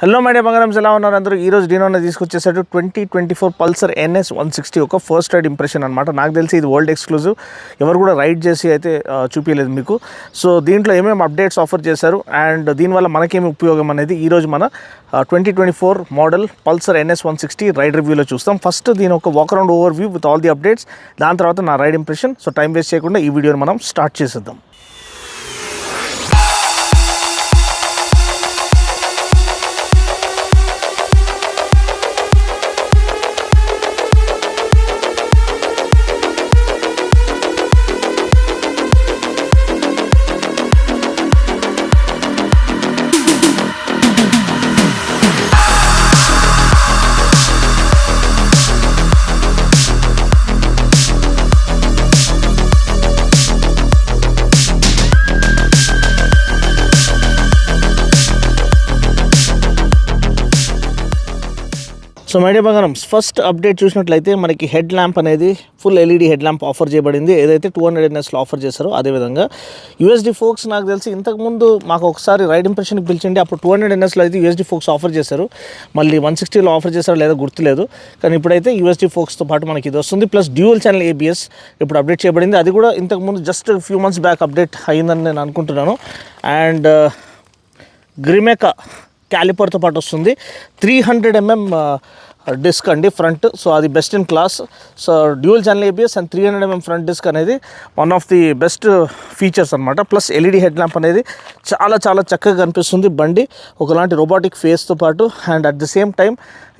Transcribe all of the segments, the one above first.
Hello my dear బంగారమ్స్, ఎలా ఉన్నారు అందరూ? ఈరోజు డీనోనే తీసుకొచ్చేసాడు 2024 పల్సర్ NS 160 ఒక ఫస్ట్ రైడ్ ఇంప్రెషన్ అనమాట. నాకు తెలిసి ఇది వరల్డ్ ఎక్స్క్లూజివ్, ఎవరు కూడా రైడ్ చేసి అయితే చూపించలేదు మీకు. సో దీంట్లో ఏమేమి అప్డేట్స్ ఆఫర్ చేశారు అండ్ దీనివల్ల మనకేమి ఉపయోగం అనేది ఈరోజు మన 2024 మోడల్ పల్సర్ NS 160 రైడ్ రివ్యూలో చూస్తాం. ఫస్ట్ దీని ఒక walk around overview with all the updates, దాని తర్వాత నా ride impression. So time waste చేయకుండా ఈ వీడియోని మనం స్టార్ట్ చేసేద్దాం. సో మై డియర్ బంగారమ్స్, ఫస్ట్ అప్డేట్ చూసినట్లయితే మనకి హెడ్ ల్యాంప్ అనేది full LED head lamp offer చేయబడింది. ఏదైతే 200 NSలో ఆఫర్ చేశారో అదేవిధంగా USD ఫోక్స్ నాకు తెలిసి ఇంతకుముందు మాకు ఒకసారి రైడ్ ఇంప్రెషన్కి పిలిచిండి, అప్పుడు 200 NSలో అయితే USD ఫోక్స్ ఆఫర్ చేశారు. మళ్ళీ 160లో ఆఫర్ చేశారో లేదో గుర్తులేదు, కానీ ఇప్పుడైతే USD ఫోక్స్తో పాటు మనకి ఇది వస్తుంది. ప్లస్ డ్యూయల్ ఛానల్ ABS ఇప్పుడు అప్డేట్ చేయబడింది. అది కూడా ఇంతకుముందు just few months back update అయ్యిందని నేను అనుకుంటున్నాను. అండ్ గ్రిమెకా క్యాలిపర్తో పాటు వస్తుంది. 300 mm డిస్క్ అండి ఫ్రంట్. సో అది best in class. So dual channel ABS and 300 mm front disc అనేది one of the best features అనమాట. ప్లస్ LED హెడ్ ల్యాంప్ అనేది చాలా చాలా చక్కగా కనిపిస్తుంది బండి, ఒకలాంటి రోబోటిక్ ఫేస్తో పాటు. And at the same time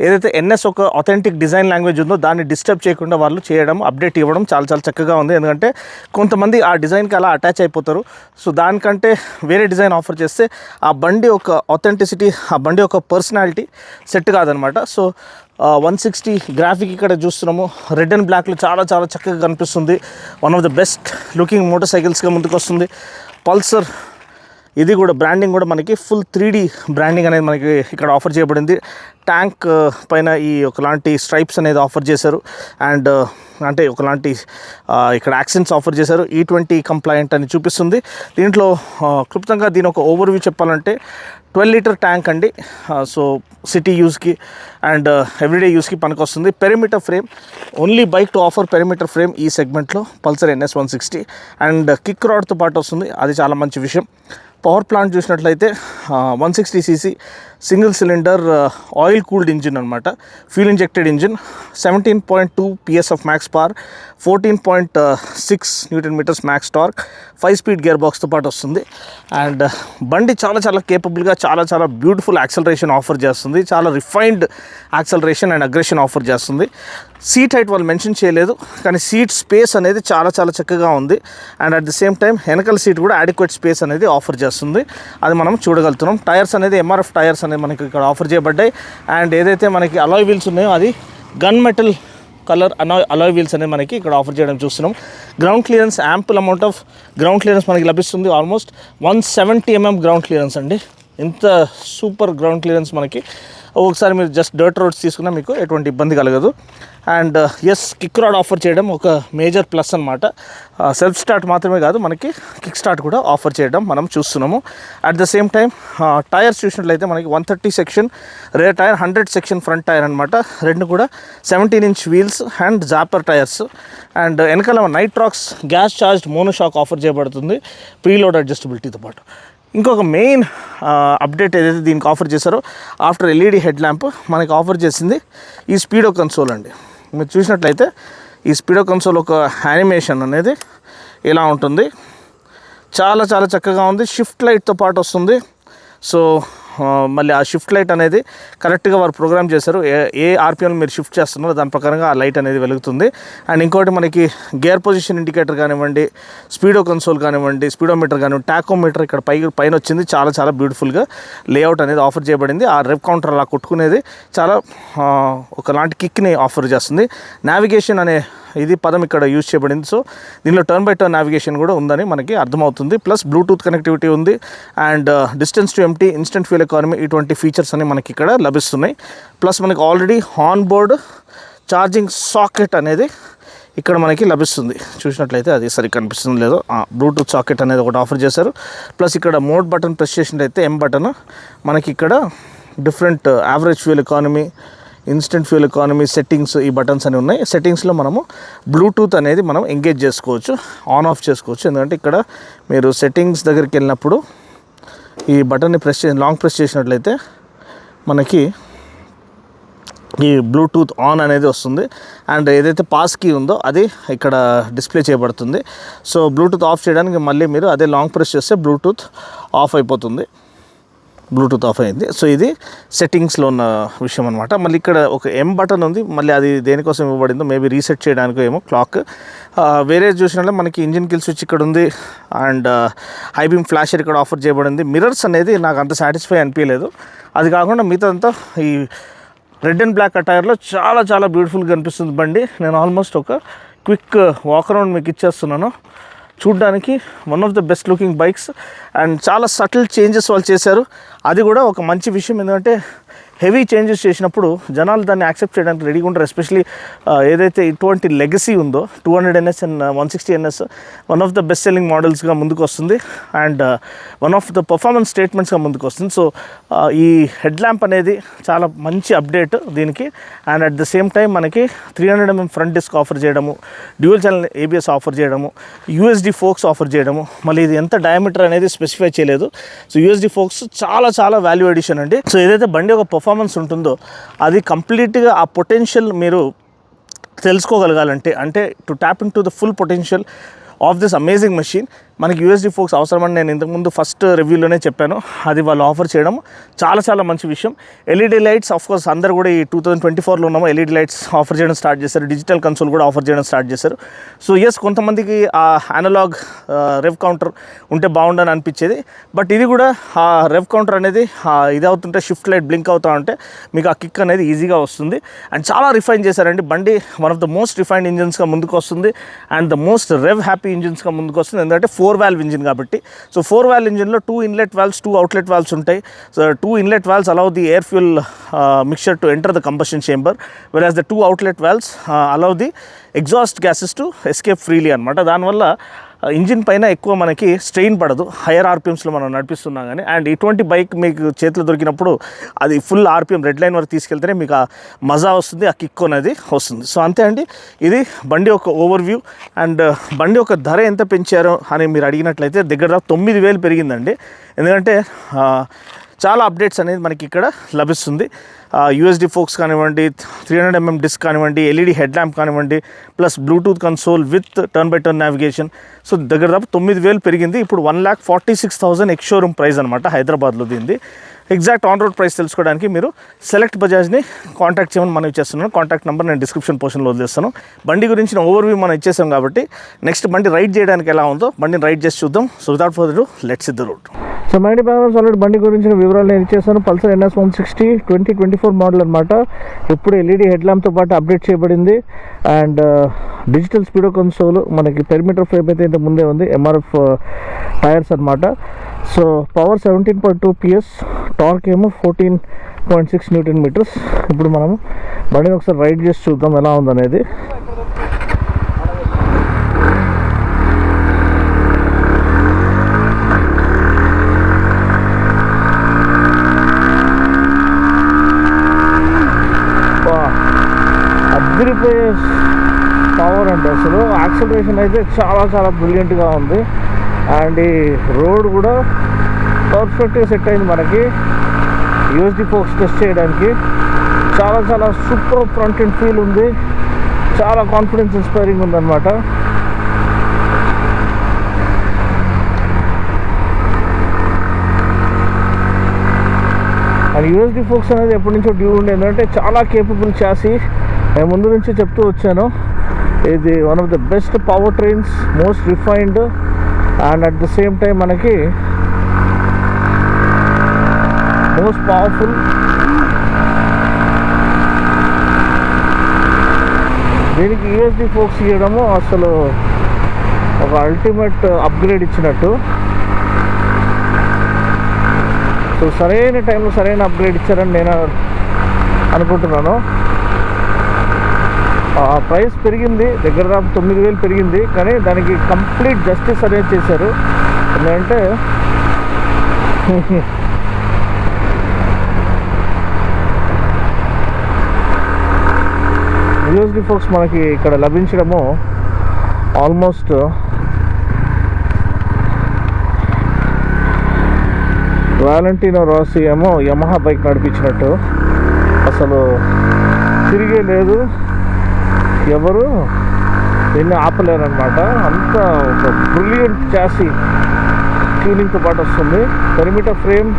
ఏదైతే NS ఒక అథెంటిక్ డిజైన్ లాంగ్వేజ్ ఉందో దాన్ని డిస్టర్బ్ చేయకుండా వాళ్ళు చేయడం, అప్డేట్ ఇవ్వడం చాలా చాలా చక్కగా ఉంది. ఎందుకంటే కొంతమంది ఆ డిజైన్కి అలా అటాచ్ అయిపోతారు. సో దానికంటే వేరే డిజైన్ ఆఫర్ చేస్తే ఆ బండి ఒక అథెంటిసిటీ, ఆ బండి ఒక పర్సనాలిటీ సెట్ కాదనమాట. సో 160 గ్రాఫిక్ ఇక్కడ చూస్తున్నాము, రెడ్ అండ్ బ్లాక్లో చాలా చాలా చక్కగా కనిపిస్తుంది. One of the best looking motor సైకిల్స్గా ముందుకు వస్తుంది పల్సర్. ఇది కూడా బ్రాండింగ్ కూడా మనకి ఫుల్ 3D బ్రాండింగ్ అనేది మనకి ఇక్కడ ఆఫర్ చేయబడింది. ట్యాంక్ పైన ఈ ఒకలాంటి స్ట్రైప్స్ అనేది ఆఫర్ చేశారు. అండ్ అంటే ఒకలాంటి ఇక్కడ యాక్సెంట్స్ ఆఫర్ చేశారు. E20 కంప్లైంట్ అని చూపిస్తుంది. దీంట్లో క్లుప్తంగా దీని ఒక ఓవర్వ్యూ చెప్పాలంటే 12 లీటర్ ట్యాంక్ అండి. సో సిటీ యూస్కి అండ్ ఎవ్రీడే యూస్కి పనికొస్తుంది. Perimeter frame, only bike to offer perimeter frame ఈ సెగ్మెంట్లో పల్సర్ NS 160. అండ్ కిక్ రాడ్తో పాటు వస్తుంది, అది చాలా మంచి విషయం. పవర్ ప్లాంట్ చూసినట్లయితే 160cc single cylinder oil cooled engine అనమాట, fuel injected engine. 17.2 PS of max power, 14.6 Nm max torque, five speed gear బాక్స్తో పాటు వస్తుంది. అండ్ బండి చాలా చాలా కేపబుల్గా చాలా చాలా బ్యూటిఫుల్ యాక్సలరేషన్ ఆఫర్ చేస్తుంది, చాలా refined acceleration and aggression offer చేస్తుంది. సీట్ హైట్ వాళ్ళు మెన్షన్ చేయలేదు, కానీ సీట్ స్పేస్ అనేది చాలా చాలా చక్కగా ఉంది. And at the same time వెనకాల సీట్ కూడా అడిక్వేట్ స్పేస్ అనేది ఆఫర్ చేస్తుంది, అది మనం చూడగలుగుతున్నాం. టైర్స్ అనేది MRF టైర్స్ అనేది మనకి ఇక్కడ ఆఫర్ చేయబడ్డాయి. అండ్ ఏదైతే మనకి అలాయ్ వీల్స్ ఉన్నాయో అది gun metal colour alloy wheels అనేది మనకి ఇక్కడ ఆఫర్ చేయడం చూస్తున్నాం. Ground clearance, ample amount of ground clearance మనకి లభిస్తుంది. ఆల్మోస్ట్ 170 mm గ్రౌండ్ క్లియరెన్స్ అండి. ఇంత సూపర్ గ్రౌండ్ క్లియరెన్స్ మనకి ఒకసారి మీరు జస్ట్ డర్ట్ రోడ్స్ తీసుకున్నా మీకు ఎటువంటి ఇబ్బంది కలగదు. And yes, kick rod offer చేయడం ఒక మేజర్ ప్లస్ అనమాట. సెల్ఫ్ స్టార్ట్ మాత్రమే కాదు, మనకి కిక్ స్టార్ట్ కూడా ఆఫర్ చేయడం మనం చూస్తున్నాము. At the same time tyres చూసినట్లయితే మనకి 130 section rear tyre, 100 section front tyre అనమాట. రెండు కూడా 17-inch wheels and Zapper tyres. And వెనకాల Nitrox gas charged monoshock offer చేయబడుతుంది ప్రీలోడ్ అడ్జస్టబిలిటీతో పాటు. ఇంకొక మెయిన్ అప్డేట్ ఏదైతే దీనికి ఆఫర్ చేశారో, ఆఫ్టర్ LED హెడ్ ల్యాంప్ మనకి ఆఫర్ చేసింది ఈ స్పీడో కన్సోల్ అండి. మీరు చూసినట్లయితే ఈ స్పీడో కన్సోల్ ఒక యానిమేషన్ అనేది ఇలా ఉంటుంది, చాలా చాలా చక్కగా ఉంది. షిఫ్ట్ లైట్తో పాటు వస్తుంది. సో మళ్ళీ ఆ షిఫ్ట్ లైట్ అనేది కరెక్ట్గా వారు ప్రోగ్రామ్ చేశారు. ఏ RPM మీరు షిఫ్ట్ చేస్తున్నారో దాని ప్రకారంగా ఆ లైట్ అనేది వెలుగుతుంది. అండ్ ఇంకోటి మనకి గేర్ పొజిషన్ ఇండికేటర్ కానివ్వండి, స్పీడో కన్సోల్ కానివ్వండి, స్పీడోమీటర్ కానివ్వండి, టాకోమీటర్ ఇక్కడ పైన వచ్చింది. చాలా చాలా బ్యూటిఫుల్గా లేఅవుట్ అనేది ఆఫర్ చేయబడింది. ఆ రెప్ కౌంటర్ అలా కొట్టుకునేది చాలా ఒకలాంటి కిక్ని ఆఫర్ చేస్తుంది. నావిగేషన్ అనే ఇది పదం ఇక్కడ యూజ్ చేయబడింది. సో దీనిలో టర్న్ బై టర్న్ నావిగేషన్ కూడా ఉందని మనకి అర్థమవుతుంది. ప్లస్ బ్లూటూత్ కనెక్టివిటీ ఉంది. And distance to empty, instant fuel economy, ఇటువంటి ఫీచర్స్ అని మనకి ఇక్కడ లభిస్తున్నాయి. ప్లస్ మనకి already on board charging socket అనేది ఇక్కడ మనకి లభిస్తుంది. చూసినట్లయితే అది సరిగ్గా కనిపిస్తుంది లేదో, బ్లూటూత్ సాకెట్ అనేది ఒకటి ఆఫర్ చేశారు. ప్లస్ ఇక్కడ మోడ్ బటన్ ప్రెస్ చేసినట్లయితే M బటన్ మనకి ఇక్కడ different average fuel economy, instant fuel economy settings, ఈ బటన్స్ అని ఉన్నాయి. సెట్టింగ్స్లో మనము బ్లూటూత్ అనేది మనం ఎంగేజ్ చేసుకోవచ్చు, ఆన్ ఆఫ్ చేసుకోవచ్చు. ఎందుకంటే ఇక్కడ మీరు సెట్టింగ్స్ దగ్గరికి వెళ్ళినప్పుడు ఈ బటన్ని లాంగ్ ప్రెస్ చేసినట్లయితే మనకి ఈ బ్లూటూత్ ఆన్ అనేది వస్తుంది. అండ్ ఏదైతే పాస్ కీ ఉందో అది ఇక్కడ డిస్ప్లే చేయబడుతుంది. సో బ్లూటూత్ ఆఫ్ చేయడానికి మళ్ళీ మీరు అదే లాంగ్ ప్రెస్ చేస్తే బ్లూటూత్ ఆఫ్ అయిపోతుంది. బ్లూటూత్ ఆఫ్ అయింది. సో ఇది సెట్టింగ్స్లో ఉన్న విషయం అనమాట. మళ్ళీ ఇక్కడ ఒక బటన్ ఉంది, మళ్ళీ అది దేనికోసం ఇవ్వబడిందో మేబీ రీసెట్ చేయడానికి ఏమో క్లాక్. వేరే చూసినట్లే మనకి ఇంజిన్ కిల్ స్విచ్ ఇక్కడ ఉంది. అండ్ హై బీమ్ ఫ్లాషర్ ఇక్కడ ఆఫర్ చేయబడింది. మిర్రర్స్ అనేది నాకు అంత సాటిస్ఫై అనిపించలేదు. అది కాకుండా మిగతాదంతా ఈ రెడ్ అండ్ బ్లాక్ అటైర్లో చాలా చాలా బ్యూటిఫుల్గా కనిపిస్తుంది బండి. నేను ఆల్మోస్ట్ ఒక క్విక్ వాక్ అరౌండ్ మీకు ఇచ్చేస్తున్నాను. చూడ్డానికి one of the best looking bikes. And చాలా సటిల్ చేంజెస్ వాళ్ళు చేశారు. అది కూడా ఒక మంచి విషయం. ఎందుకంటే హెవీ చేంజెస్ చేసినప్పుడు జనాలు దాన్ని యాక్సెప్ట్ చేయడానికి రెడీగా ఉంటారు. ఎస్పెషలీ ఏదైతే ఇటువంటి లెగసీ ఉందో 200NS and 160NS one of the best selling మోడల్స్గా ముందుకు వస్తుంది. And one of the performance స్టేట్మెంట్స్గా ముందుకు వస్తుంది. సో ఈ హెడ్ ల్యాంప్ అనేది చాలా మంచి అప్డేట్ దీనికి. And at the same time మనకి 300mm ఫ్రంట్ డిస్క్ ఆఫర్ చేయడము, డ్యూయల్ ఛానల్ ABS ఆఫర్ చేయడము, USD ఫోక్స్ ఆఫర్ చేయడము. మళ్ళీ ఇది ఎంత డయామీటర్ అనేది స్పెసిఫై చేయలేదు. సో USD ఫోక్స్ చాలా చాలా వాల్యూ ఎడిషన్ అండి. సో ఏదైతే బండి ఒక పర్ఫార్మెన్స్ ఉంటుందో అది కంప్లీట్గా ఆ పొటెన్షియల్ మీరు తెలుసుకోగలగాలంటే, అంటే to tap in to the full potential of this amazing machine మనకి USD ఫోక్స్ అవసరమని నేను ఇంతకుముందు ఫస్ట్ రివ్యూలోనే చెప్పాను. అది వాళ్ళు ఆఫర్ చేయడం చాలా చాలా మంచి విషయం. LED లైట్స్ ఆఫ్కోర్స్ అందరు కూడా ఈ 2024లో ఉన్నామో LED లైట్స్ ఆఫర్ చేయడం స్టార్ట్ చేశారు. డిజిటల్ కన్సోల్ కూడా ఆఫర్ చేయడం స్టార్ట్ చేశారు. సో ఎస్, కొంతమందికి ఆ అనలాగ్ రెవ్ కౌంటర్ ఉంటే బాగుండని అనిపించేది. బట్ ఇది కూడా ఆ రెవ్ కౌంటర్ అనేది ఇది అవుతుంటే షిఫ్ట్ లైట్ బ్లింక్ అవుతా ఉంటే మీకు ఆ కిక్ అనేది ఈజీగా వస్తుంది. అండ్ చాలా రిఫైన్ చేశారండి బండి. One of the most refined ఇంజిన్స్గా ముందుకు వస్తుంది. And the most rev happy ఇంజిన్స్గా ముందుకు వస్తుంది. ఎందుకంటే 4 valve ఇంజిన్ కాబట్టి. సో 4 valve ఇంజిన్లో 2 ఇన్లెట్ వాల్వ్స్ 2 అవుట్లెట్ వాల్వ్స్ ఉంటాయి. So 2 inlet valves allow the air fuel mixture to enter the combustion chamber, whereas the 2 outlet valves allow the exhaust gases to escape freely అనమాట. దానివల్ల engine పైన ఎక్కువ మనకి strain పడదు, hire RPMస్లో మనం నడిపిస్తున్నాం కానీ. And ఇటువంటి బైక్ మీకు చేతిలో దొరికినప్పుడు అది ఫుల్ RPM రెడ్ లైన్ వరకు తీసుకెళ్తేనే మీకు ఆ మజా వస్తుంది, ఆ కిక్ అనేది వస్తుంది. సో అంతే అండి, ఇది బండి ఒక ఓవర్వ్యూ. అండ్ బండి ఒక ధర ఎంత పెంచారో అని మీరు అడిగినట్లయితే దగ్గర 9,000 పెరిగిందండి. ఎందుకంటే చాలా అప్డేట్స్ అనేది మనకి ఇక్కడ లభిస్తుంది. USD ఫోక్స్ కానివ్వండి, 300mm డిస్క్ కానివ్వండి, LED హెడ్ ల్యాంప్ కానివ్వండి, plus Bluetooth console with turn by turn navigation. So దగ్గర 9,000 పెరిగింది. ఇప్పుడు 1,46,000 ఎక్స్ షోరూమ్ ప్రైస్ అనమాట హైదరాబాద్లో దీనిది. ఎగ్జాక్ట్ ఆన్ రోడ్ ప్రైస్ తెలుసుకోవడానికి మీరు సెలెక్ట్ బజాజ్ని కాంటాక్ట్ చేయమని మనం ఇచ్చేస్తున్నాను. కాంటాక్ట్ నెంబర్ నేను డిస్క్రిప్షన్ పోర్షన్లో వదిలేస్తాను. బండి గురించిన ఓవర్వ్యూ మనం ఇచ్చేసాం కాబట్టి నెక్స్ట్ బండి రైడ్ చేయడానికి ఎలా ఉందో బండిని రైడ్ చేసి చూద్దాం. So without further do let's hit the road. So mind balance already బండి గురించిన వివరాలు నేను ఇచ్చేసాను. పల్సర్ NS 160 2024 మోడల్ అనమాట. ఇప్పుడు LED హెడ్ ల్యాంప్తో పాటు అప్డేట్ చేయబడింది. అండ్ డిజిటల్ స్పీడో కన్సోల్, మనకి పెరిమీటర్ ఫ్రేమ్ అయితే ఇంత ముందే ఉంది, MRF టైర్స్ అనమాట. సో పవర్ 17.2 PS, టార్క్ ఏమో 14.6 Nm. ఇప్పుడు మనము బండిని ఒకసారి రైడ్ చేసి చూద్దాం ఎలా ఉందనేది. అదిరిపోయే పవర్ అంటే అసలు యాక్సిలరేషన్ అయితే చాలా చాలా బ్రిలియంట్గా ఉంది. అండ్ ఈ రోడ్ కూడా పర్ఫెక్ట్గా సెట్ అయింది మనకి USD ఫోక్స్ టెస్ట్ చేయడానికి. చాలా చాలా సూపర్ ఫ్రంట్ అండ్ ఫీల్ ఉంది. చాలా కాన్ఫిడెన్స్ ఇన్స్పైరింగ్ ఉందన్నమాట. అండ్ USD ఫోక్స్ అనేది ఎప్పటి నుంచో డ్యూ ఉండే, ఎందుకంటే చాలా కేపబుల్ చాసీ. నేను ముందు నుంచి చెప్తూ వచ్చాను, ఇది one of the best power trains, most refined and at the same time మనకి మోస్ట్ పవర్ఫుల్. దీనికి USD ఫోక్స్ ఇవ్వడము అసలు ఒక అల్టిమేట్ అప్గ్రేడ్ ఇచ్చినట్టు. సో సరైన టైంలో సరైన అప్గ్రేడ్ ఇచ్చారని నేను అనుకుంటున్నాను. ప్రైస్ పెరిగింది, దగ్గర 9,000 పెరిగింది, కానీ దానికి కంప్లీట్ జస్టిస్ అనేది చేశారు. ఎందుకంటే యూఎస్డి ఫోక్స్ మనకి ఇక్కడ లభించడము ఆల్మోస్ట్ వాలెంటీనో రాసి ఏమో యమహా బైక్ నడిపించినట్టు, అసలు తిరిగే లేదు, ఎవరు దీన్ని ఆపలేరనమాట. అంత ఒక బ్రిలియంట్ చాసి ట్యూనింగ్తో పాటు వస్తుంది. పెరిమీటర్ ఫ్రేమ్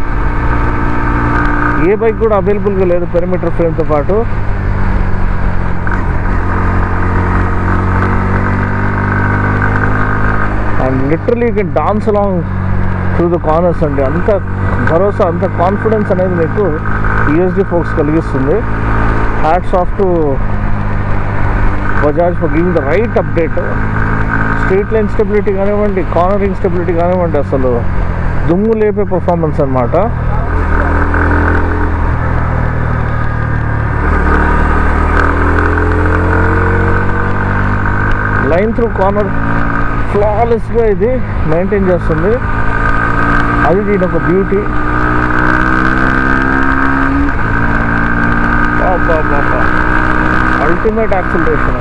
ఏ బైక్ కూడా అవైలబుల్గా లేదు పెరిమీటర్ ఫ్రేమ్తో పాటు. And literally you can dance along through the corners అండి. అంత భరోసా, అంత కాన్ఫిడెన్స్ అనేది మీకు యూఎస్డి ఫోక్స్ కలిగిస్తుంది. Hats off to Bajaj for giving the right update. Street line stability కానివ్వండి, కార్నరింగ్ స్టెబిలిటీ కానివ్వండి, అసలు దుమ్ము లేపే పర్ఫార్మెన్స్ అనమాట. లైన్ త్రూ కార్నర్ ఫ్లాలెస్గా ఇది మెయింటైన్ చేస్తుంది. అది దీని ఒక beauty. Ultimate acceleration,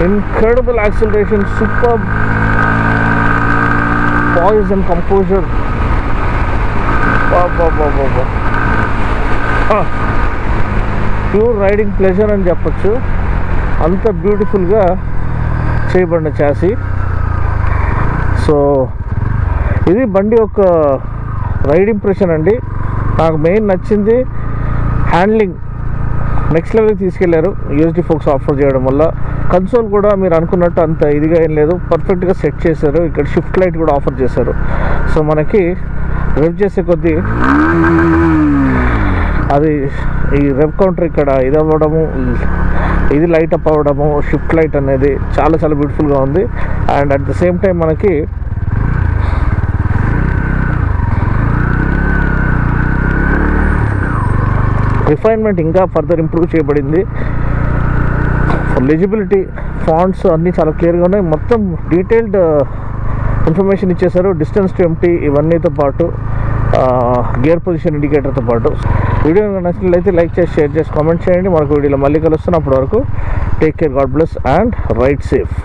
incredible acceleration, superb poise and composure. Pure riding pleasure అని చెప్పచ్చు. అంత బ్యూటిఫుల్గా చేయబడిన చాసి. సో ఇది బండి యొక్క రైడ్ ఇంప్రెషన్ అండి. నాకు మెయిన్ నచ్చింది హ్యాండ్లింగ్ నెక్స్ట్ లెవెల్కి తీసుకెళ్లారు యూఎస్డి ఫోక్స్ ఆఫర్ చేయడం వల్ల. కన్సోల్ కూడా మీరు అనుకున్నట్టు అంత ఇదిగా ఏం లేదు, పర్ఫెక్ట్గా సెట్ చేశారు. ఇక్కడ షిఫ్ట్ లైట్ కూడా ఆఫర్ చేశారు. సో మనకి రెవ్ చేసే కొద్దీ అది ఈ రెవ్ కౌంటర్ ఇక్కడ ఇది అవ్వడము, ఇది లైట్ అప్ అవ్వడము, షిఫ్ట్ లైట్ అనేది చాలా చాలా బ్యూటిఫుల్గా ఉంది. And at the same time మనకి రిఫైన్మెంట్ ఇంకా ఫర్దర్ ఇంప్రూవ్ చేయబడింది. లెజిబిలిటీ, ఫాంట్స్ అన్నీ చాలా క్లియర్గా ఉన్నాయి. మొత్తం డీటెయిల్డ్ ఇన్ఫర్మేషన్ ఇచ్చేసారు. డిస్టెన్స్ టు ఎంటీ ఇవన్నీతో పాటు గేర్ పొజిషన్ ఇండికేటర్తో పాటు. వీడియో నచ్చినట్లయితే లైక్ చేసి, షేర్ చేసి, కామెంట్ చేయండి. మరొక వీడియోలో మళ్ళీ కలుస్తున్నాం. అప్పటి వరకు take care, God bless and ride safe.